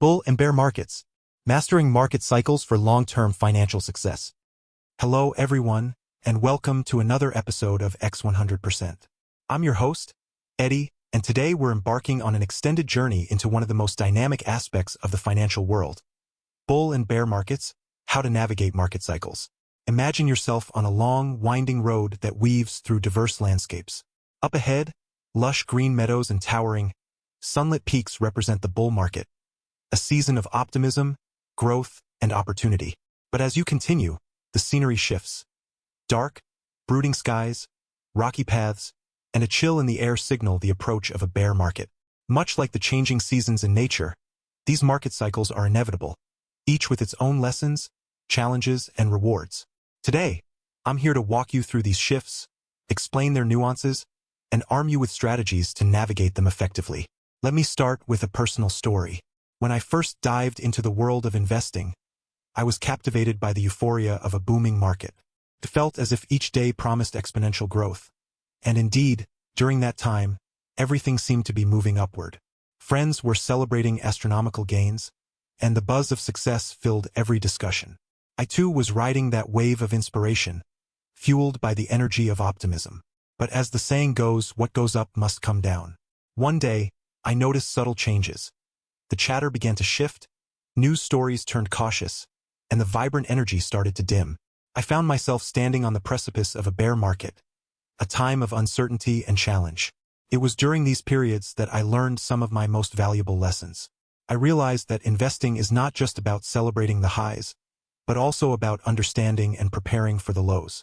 Bull and bear markets. Mastering market cycles for long-term financial success. Hello everyone, and welcome to another episode of X100%. I'm your host, Eddie, and today we're embarking on an extended journey into one of the most dynamic aspects of the financial world. Bull and bear markets, how to navigate market cycles. Imagine yourself on a long, winding road that weaves through diverse landscapes. Up ahead, lush green meadows and towering, sunlit peaks represent the bull market, a season of optimism, growth, and opportunity. But as you continue, the scenery shifts. Dark, brooding skies, rocky paths, and a chill in the air signal the approach of a bear market. Much like the changing seasons in nature, these market cycles are inevitable, each with its own lessons, challenges, and rewards. Today, I'm here to walk you through these shifts, explain their nuances, and arm you with strategies to navigate them effectively. Let me start with a personal story. When I first dived into the world of investing, I was captivated by the euphoria of a booming market. It felt as if each day promised exponential growth. And indeed, during that time, everything seemed to be moving upward. Friends were celebrating astronomical gains, and the buzz of success filled every discussion. I too was riding that wave of inspiration, fueled by the energy of optimism. But as the saying goes, what goes up must come down. One day, I noticed subtle changes. The chatter began to shift, news stories turned cautious, and the vibrant energy started to dim. I found myself standing on the precipice of a bear market, a time of uncertainty and challenge. It was during these periods that I learned some of my most valuable lessons. I realized that investing is not just about celebrating the highs, but also about understanding and preparing for the lows.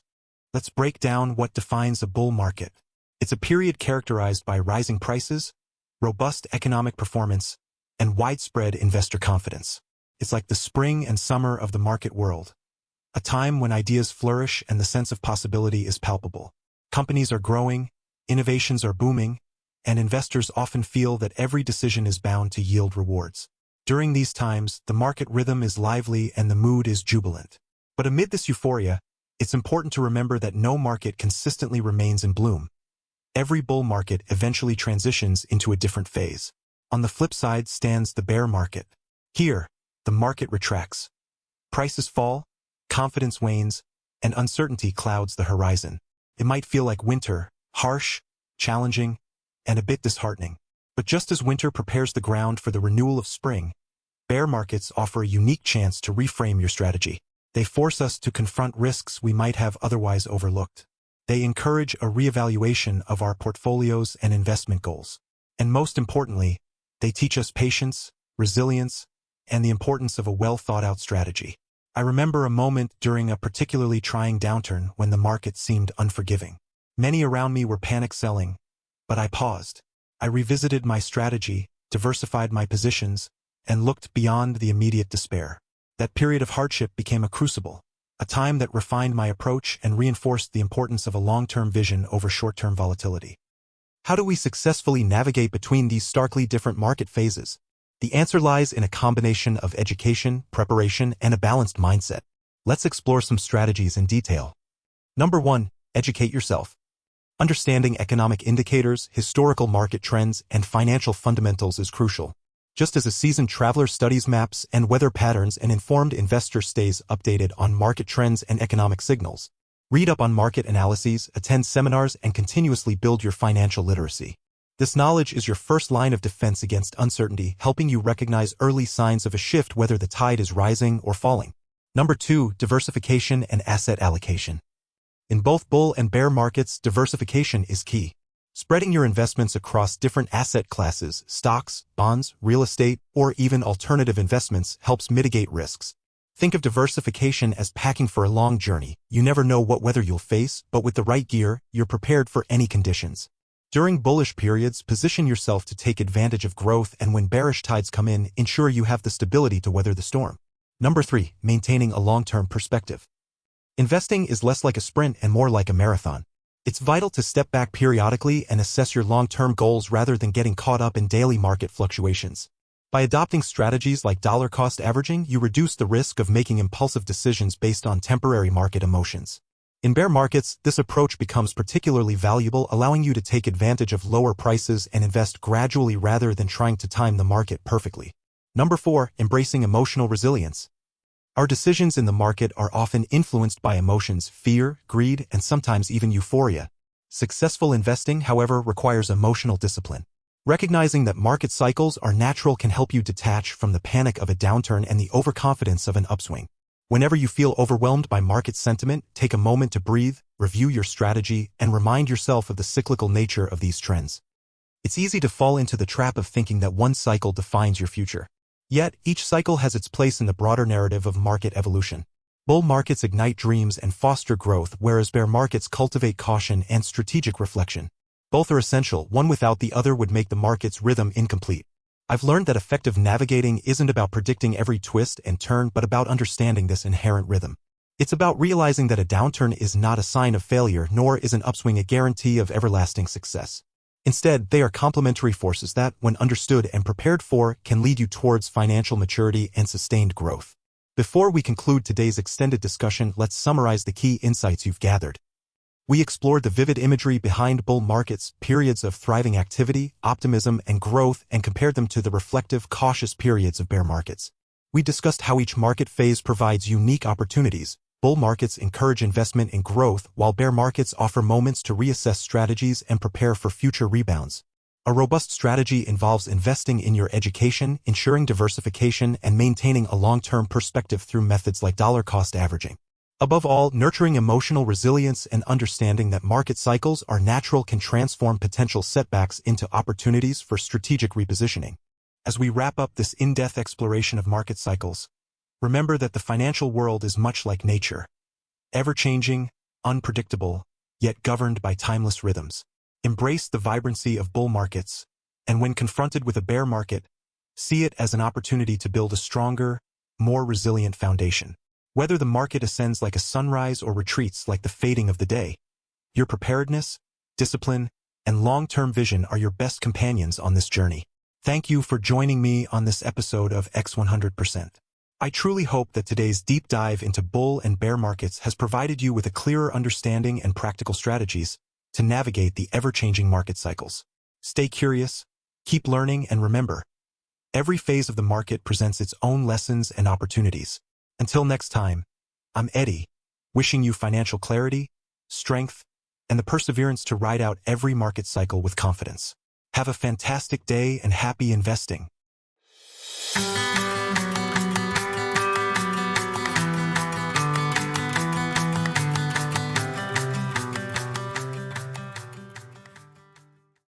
Let's break down what defines a bull market. It's a period characterized by rising prices, robust economic performance, and widespread investor confidence. It's like the spring and summer of the market world, a time when ideas flourish and the sense of possibility is palpable. Companies are growing, innovations are booming, and investors often feel that every decision is bound to yield rewards. During these times, the market rhythm is lively and the mood is jubilant. But amid this euphoria, it's important to remember that no market consistently remains in bloom. Every bull market eventually transitions into a different phase. On the flip side stands the bear market. Here, the market retracts. Prices fall, confidence wanes, and uncertainty clouds the horizon. It might feel like winter, harsh, challenging, and a bit disheartening. But just as winter prepares the ground for the renewal of spring, bear markets offer a unique chance to reframe your strategy. They force us to confront risks we might have otherwise overlooked. They encourage a reevaluation of our portfolios and investment goals. And most importantly, they teach us patience, resilience, and the importance of a well-thought-out strategy. I remember a moment during a particularly trying downturn when the market seemed unforgiving. Many around me were panic selling, but I paused. I revisited my strategy, diversified my positions, and looked beyond the immediate despair. That period of hardship became a crucible, a time that refined my approach and reinforced the importance of a long-term vision over short-term volatility. How do we successfully navigate between these starkly different market phases? The answer lies in a combination of education, preparation, and a balanced mindset. Let's explore some strategies in detail. Number 1, educate yourself. Understanding economic indicators, historical market trends, and financial fundamentals is crucial. Just as a seasoned traveler studies maps and weather patterns, an informed investor stays updated on market trends and economic signals. Read up on market analyses, attend seminars, and continuously build your financial literacy. This knowledge is your first line of defense against uncertainty, helping you recognize early signs of a shift whether the tide is rising or falling. Number 2, diversification and asset allocation. In both bull and bear markets, diversification is key. Spreading your investments across different asset classes, stocks, bonds, real estate, or even alternative investments helps mitigate risks. Think of diversification as packing for a long journey. You never know what weather you'll face, but with the right gear, you're prepared for any conditions. During bullish periods, position yourself to take advantage of growth, and when bearish tides come in, ensure you have the stability to weather the storm. Number 3, maintaining a long-term perspective. Investing is less like a sprint and more like a marathon. It's vital to step back periodically and assess your long-term goals rather than getting caught up in daily market fluctuations. By adopting strategies like dollar-cost averaging, you reduce the risk of making impulsive decisions based on temporary market emotions. In bear markets, this approach becomes particularly valuable, allowing you to take advantage of lower prices and invest gradually rather than trying to time the market perfectly. Number 4, embracing emotional resilience. Our decisions in the market are often influenced by emotions, fear, greed, and sometimes even euphoria. Successful investing, however, requires emotional discipline. Recognizing that market cycles are natural can help you detach from the panic of a downturn and the overconfidence of an upswing. Whenever you feel overwhelmed by market sentiment, take a moment to breathe, review your strategy, and remind yourself of the cyclical nature of these trends. It's easy to fall into the trap of thinking that one cycle defines your future. Yet, each cycle has its place in the broader narrative of market evolution. Bull markets ignite dreams and foster growth, whereas bear markets cultivate caution and strategic reflection. Both are essential. One without the other would make the market's rhythm incomplete. I've learned that effective navigating isn't about predicting every twist and turn, but about understanding this inherent rhythm. It's about realizing that a downturn is not a sign of failure, nor is an upswing a guarantee of everlasting success. Instead, they are complementary forces that, when understood and prepared for, can lead you towards financial maturity and sustained growth. Before we conclude today's extended discussion, let's summarize the key insights you've gathered. We explored the vivid imagery behind bull markets, periods of thriving activity, optimism, and growth, and compared them to the reflective, cautious periods of bear markets. We discussed how each market phase provides unique opportunities. Bull markets encourage investment in growth, while bear markets offer moments to reassess strategies and prepare for future rebounds. A robust strategy involves investing in your education, ensuring diversification, and maintaining a long-term perspective through methods like dollar-cost averaging. Above all, nurturing emotional resilience and understanding that market cycles are natural can transform potential setbacks into opportunities for strategic repositioning. As we wrap up this in-depth exploration of market cycles, remember that the financial world is much like nature, ever-changing, unpredictable, yet governed by timeless rhythms. Embrace the vibrancy of bull markets, and when confronted with a bear market, see it as an opportunity to build a stronger, more resilient foundation. Whether the market ascends like a sunrise or retreats like the fading of the day, your preparedness, discipline, and long-term vision are your best companions on this journey. Thank you for joining me on this episode of X100%. I truly hope that today's deep dive into bull and bear markets has provided you with a clearer understanding and practical strategies to navigate the ever-changing market cycles. Stay curious, keep learning, and remember, every phase of the market presents its own lessons and opportunities. Until next time, I'm Eddie, wishing you financial clarity, strength, and the perseverance to ride out every market cycle with confidence. Have a fantastic day and happy investing.